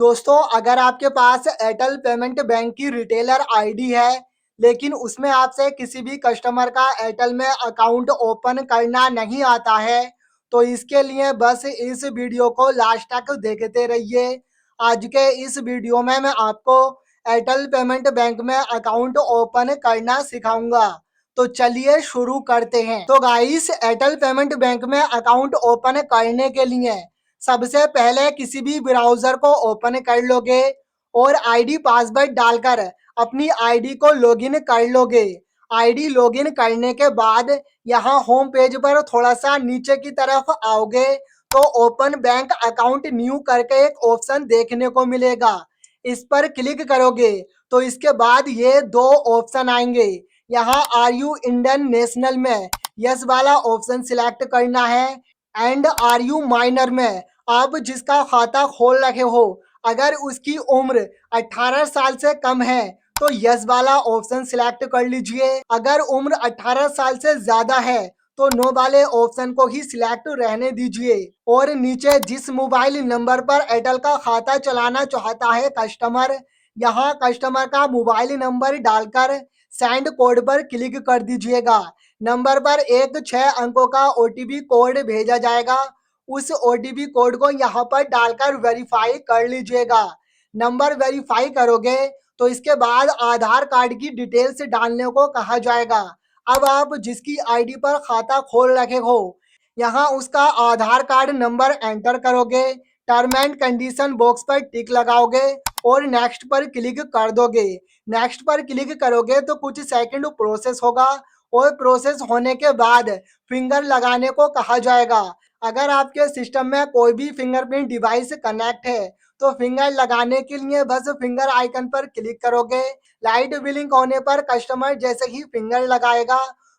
दोस्तों, अगर आपके पास एयरटेल पेमेंट बैंक की रिटेलर आईडी है लेकिन उसमें आपसे किसी भी कस्टमर का एयरटेल में अकाउंट ओपन करना नहीं आता है तो इसके लिए बस इस वीडियो को लास्ट तक देखते रहिए। आज के इस वीडियो में मैं आपको एयरटेल पेमेंट बैंक में अकाउंट ओपन करना सिखाऊंगा। तो चलिए शुरू करते हैं। तो गाइस, एयरटेल पेमेंट बैंक में अकाउंट ओपन करने के लिए सबसे पहले किसी भी ब्राउजर को ओपन कर लोगे और आईडी पासवर्ड डालकर अपनी आईडी को लॉगिन कर लोगे। आईडी लॉगिन करने के बाद यहाँ होम पेज पर थोड़ा सा नीचे की तरफ आओगे तो ओपन बैंक अकाउंट न्यू करके एक ऑप्शन देखने को मिलेगा। इस पर क्लिक करोगे तो इसके बाद ये दो ऑप्शन आएंगे। यहाँ आर यू इंडियन नेशनल में यस वाला ऑप्शन सिलेक्ट करना है एंड आर यू माइनर में आप जिसका खाता खोल रखे हो अगर उसकी उम्र 18 साल से कम है तो यस वाला ऑप्शन सिलेक्ट कर लीजिए। अगर उम्र 18 साल से ज्यादा है तो नो वाले ऑप्शन को ही सिलेक्ट रहने दीजिए। और नीचे जिस मोबाइल नंबर पर एयरटेल का खाता चलाना चाहता है कस्टमर, यहाँ कस्टमर का मोबाइल नंबर डालकर सेंड कोड पर क्लिक कर दीजिएगा। नंबर पर एक 6 अंकों का ओटीपी कोड भेजा जाएगा। उस ओटीपी कोड को यहाँ पर डालकर वेरीफाई कर लीजिएगा। नंबर वेरीफाई करोगे तो इसके बाद आधार कार्ड की डिटेल्स डालने को कहा जाएगा। अब आप जिसकी आईडी पर खाता खोल रखे हो यहाँ उसका आधार कार्ड नंबर एंटर करोगे, टर्म एंड कंडीशन बॉक्स पर टिक लगाओगे और नेक्स्ट पर क्लिक कर दोगे। नेक्स्ट पर क्लिक करोगे तो कुछ सेकंड प्रोसेस होगा और प्रोसेस होने के बाद फिंगर लगाने को कहा जाएगा। अगर आपके सिस्टम में कोई भी फिंगरप्रिंट डिवाइस कनेक्ट है तो फिंगर लगाने के लिए बस फिंगर आइकन पर क्लिक करोगे। लाइट ब्लिंक होने पर कस्टमर जैसे ही फिंगर लगाएगा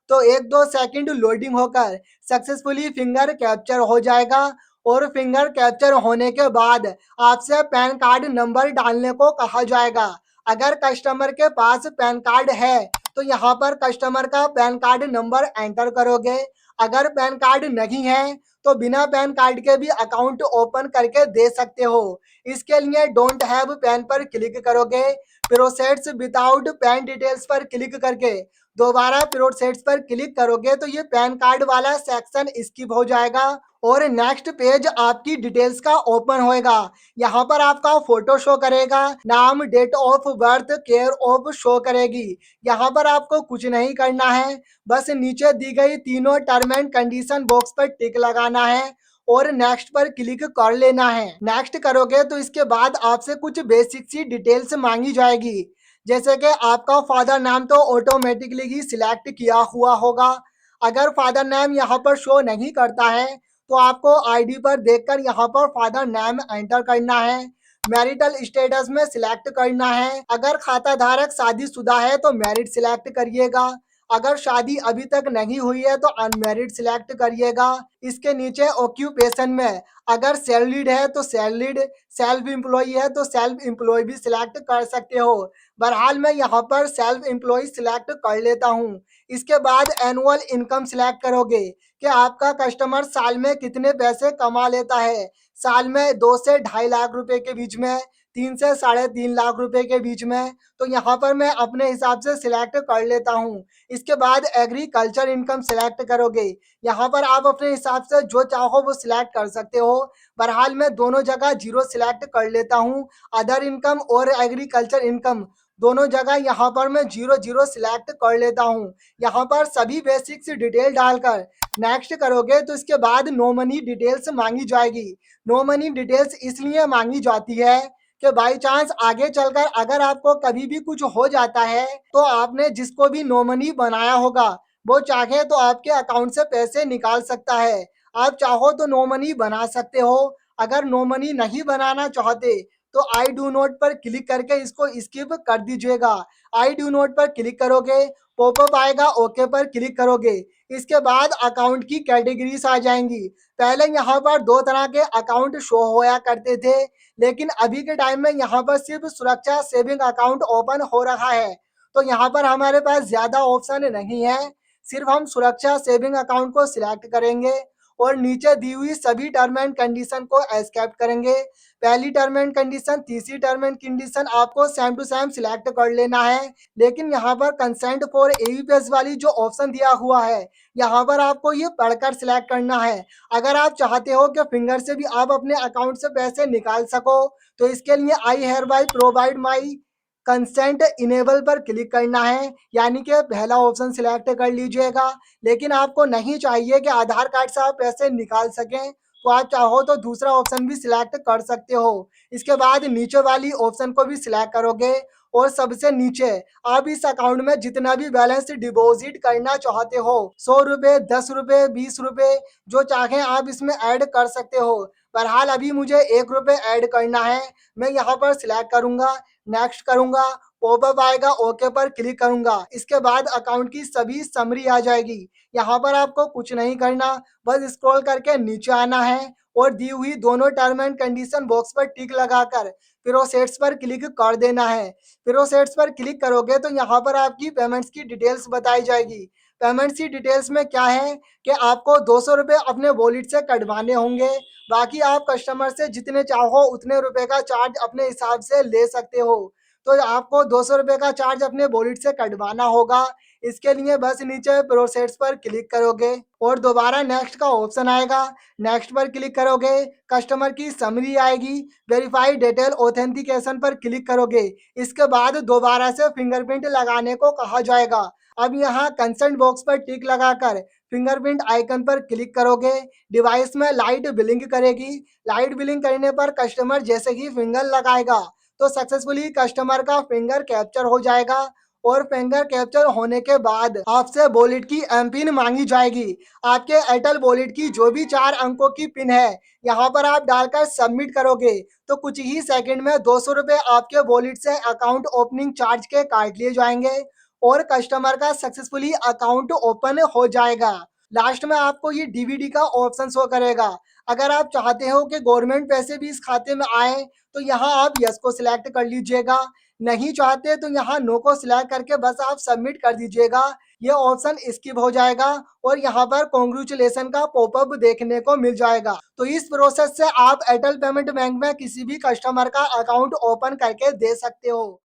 तो 1-2 सेकंड लोडिंग होकर सक्सेसफुली फिंगर कैप्चर हो जाएगा और फिंगर कैप्चर होने के बाद आपसे पैन कार्ड नंबर डालने को कहा जाएगा। अगर कस्टमर के पास पैन कार्ड है तो यहाँ पर कस्टमर का पैन कार्ड नंबर एंटर करोगे। अगर पैन कार्ड नहीं है तो बिना पैन कार्ड के भी अकाउंट ओपन करके दे सकते हो। इसके लिए डोंट हैव पैन पर क्लिक करोगे। प्रोसेस विदाउट पैन डिटेल्स पर क्लिक करके दोबारा प्रोसेस पर क्लिक करोगे तो ये पैन कार्ड वाला सेक्शन स्किप हो जाएगा और नेक्स्ट पेज आपकी डिटेल्स का ओपन होएगा। यहाँ पर आपका फोटो शो करेगा, नाम, date of birth, care of show करेगी। यहाँ पर आपको कुछ नहीं करना है, बस नीचे दी गई तीनों टर्म एंड कंडीशन बॉक्स पर टिक लगाना है और नेक्स्ट पर क्लिक कर लेना है। नेक्स्ट करोगे तो इसके बाद आपसे कुछ बेसिक सी डिटेल्स मांगी जाएगी, जैसे कि आपका फादर नाम तो ऑटोमेटिकली ही सिलेक्ट किया हुआ होगा। अगर फादर नेम यहाँ पर शो नहीं करता है तो आपको आईडी पर देखकर यहाँ पर फादर नेम एंटर करना है। मैरिटल स्टेटस में सिलेक्ट करना है। अगर खाता धारक शादीशुदा है तो मैरिड सिलेक्ट करिएगा। अगर शादी अभी तक नहीं हुई है तो अनमैरिड सिलेक्ट करिएगा। इसके नीचे ऑक्यूपेशन में अगर सैलरीड है तो सैलरीड, सेल्फ एम्प्लॉय है तो सेल्फ एम्प्लॉय भी सिलेक्ट कर सकते हो। बहरहाल मैं यहाँ पर सेल्फ एम्प्लॉय सिलेक्ट कर लेता हूँ। इसके बाद एनुअल इनकम सिलेक्ट करोगे कि आपका कस्टमर साल में कितने पैसे कमा लेता है। साल में 2 से 2.5 लाख रुपए के बीच में, 3 से 3.5 लाख रुपए के बीच में। तो यहाँ पर मैं अपने हिसाब से सिलेक्ट कर लेता हूँ। इसके बाद एग्रीकल्चर इनकम सिलेक्ट करोगे। यहाँ पर आप अपने हिसाब से जो चाहो वो सिलेक्ट कर सकते हो। बहरहाल मैं दोनों जगह 0 सिलेक्ट कर लेता हूँ। अदर इनकम और एग्रीकल्चर इनकम दोनों जगह यहाँ पर मैं 0-0 सिलेक्ट कर लेता हूँ। यहाँ पर सभी बेसिक्स डिटेल डालकर नेक्स्ट करोगे तो इसके बाद नो मनी डिटेल्स मांगी जाएगी। नो मनी डिटेल्स इसलिए मांगी जाती है कि बाई चांस आगे चलकर अगर आपको कभी भी कुछ हो जाता है तो आपने जिसको भी नो मनी बनाया होगा वो चाहे तो आपके अकाउंट से पैसे निकाल सकता है। आप चाहो तो नो मनी बना सकते हो। अगर नो मनी नहीं बनाना चाहते तो आई डू नोट पर क्लिक करके इसको स्किप कर दीजिएगा। आई डू नोट पर क्लिक करोगे, पॉपअप आएगा, ओके पर क्लिक करोगे। इसके बाद अकाउंट की कैटेगरीज आ जाएंगी। पहले यहाँ पर 2 तरह के अकाउंट शो होया करते थे लेकिन अभी के टाइम में यहाँ पर सिर्फ सुरक्षा सेविंग अकाउंट ओपन हो रहा है तो यहाँ पर हमारे पास ज्यादा ऑप्शन नहीं है। सिर्फ हम सुरक्षा सेविंग अकाउंट को सिलेक्ट करेंगे और नीचे दी हुई सभी टर्म एंड कंडीशन को एक्सेप्ट करेंगे। पहली टर्म एंड कंडीशन, तीसरी टर्म एंड कंडीशन आपको सेम टू सेम सिलेक्ट कर लेना है, लेकिन यहाँ पर कंसेंट फॉर एईपीएस वाली जो ऑप्शन दिया हुआ है, यहाँ पर आपको ये पढ़कर सिलेक्ट करना है। अगर आप चाहते हो कि फिंगर से भी आप अपने अकाउंट से पैसे निकाल सको, तो इसके लिए I hereby provide my consent enable पर क्लिक करना है, यानी कि पहला ऑप्शन सिलेक्ट कर लीजिएगा। लेकिन आपको नहीं चाहिए कि आधार कार्ड से आप पैसे निकाल सकें, तो आप चाहो तो दूसरा ऑप्शन भी सिलेक्ट कर सकते हो। इसके बाद नीचे वाली ऑप्शन को भी सिलेक्ट करोगे और सबसे नीचे आप इस अकाउंट में जितना भी बैलेंस डिपॉजिट करना चाहते हो, 100 रुपये, 10 रुपये, 20 रुपये, जो चाहें आप इसमें ऐड कर सकते हो। बहरहाल अभी मुझे 1 रुपये ऐड करना है, मैं यहाँ पर सिलेक्ट करूंगा, नेक्स्ट करूंगा, पॉपअप आएगा, ओके पर क्लिक करूंगा। इसके बाद अकाउंट की सभी समरी आ जाएगी। यहाँ पर आपको कुछ नहीं करना, बस स्क्रॉल करके नीचे आना है और दी हुई दोनों टर्म एंड कंडीशन बॉक्स पर टिक लगाकर प्रोसेस पर क्लिक कर देना है। प्रोसेस पर क्लिक करोगे तो यहाँ पर आपकी पेमेंट्स की डिटेल्स बताई जाएगी। पेमेंट्स की डिटेल्स में क्या है कि आपको 200 रुपये अपने वॉलेट से कटवाने होंगे, बाकी आप कस्टमर से जितने चाहो उतने रुपए का चार्ज अपने हिसाब से ले सकते हो। तो आपको 200 रुपये का चार्ज अपने वॉलेट से कटवाना होगा। इसके लिए बस नीचे प्रोसेस पर क्लिक करोगे और दोबारा नेक्स्ट का ऑप्शन आएगा, नेक्स्ट पर क्लिक करोगे, कस्टमर की समरी आएगी, वेरीफाई डिटेल ऑथेंटिकेशन पर क्लिक करोगे। इसके बाद दोबारा से फिंगरप्रिंट लगाने को कहा जाएगा। अब यहाँ कंसेंट बॉक्स पर टिक लगाकर फिंगरप्रिंट आइकन पर क्लिक करोगे, डिवाइस में लाइट ब्लिंक करेगी। लाइट ब्लिंक करने पर कस्टमर जैसे ही फिंगर लगाएगा तो सक्सेसफुली कस्टमर का फिंगर कैप्चर हो जाएगा और फिंगर कैप्चर होने के बाद आपसे वॉलेट की एम पिन मांगी जाएगी। आपके एयरटेल वॉलेट की जो भी 4 अंकों की पिन है, यहाँ पर आप डालकर सबमिट करोगे तो कुछ ही सेकंड में 200 रुपये आपके वॉलेट से अकाउंट ओपनिंग चार्ज के काट लिए जाएंगे और कस्टमर का सक्सेसफुली अकाउंट ओपन हो जाएगा। लास्ट में आपको ये डीवीडी का ऑप्शन शो करेगा। अगर आप चाहते हो कि गवर्नमेंट पैसे भी इस खाते में आए, तो यहाँ आप यस को सिलेक्ट कर लीजिएगा। नहीं चाहते तो यहाँ नो को सिलेक्ट करके बस आप सबमिट कर दीजिएगा। ये ऑप्शन स्किप हो जाएगा और यहाँ पर कॉन्ग्रेचुलेशन का पॉपअप देखने को मिल जाएगा। तो इस प्रोसेस से आप एयरटेल पेमेंट बैंक में किसी भी कस्टमर का अकाउंट ओपन करके दे सकते हो।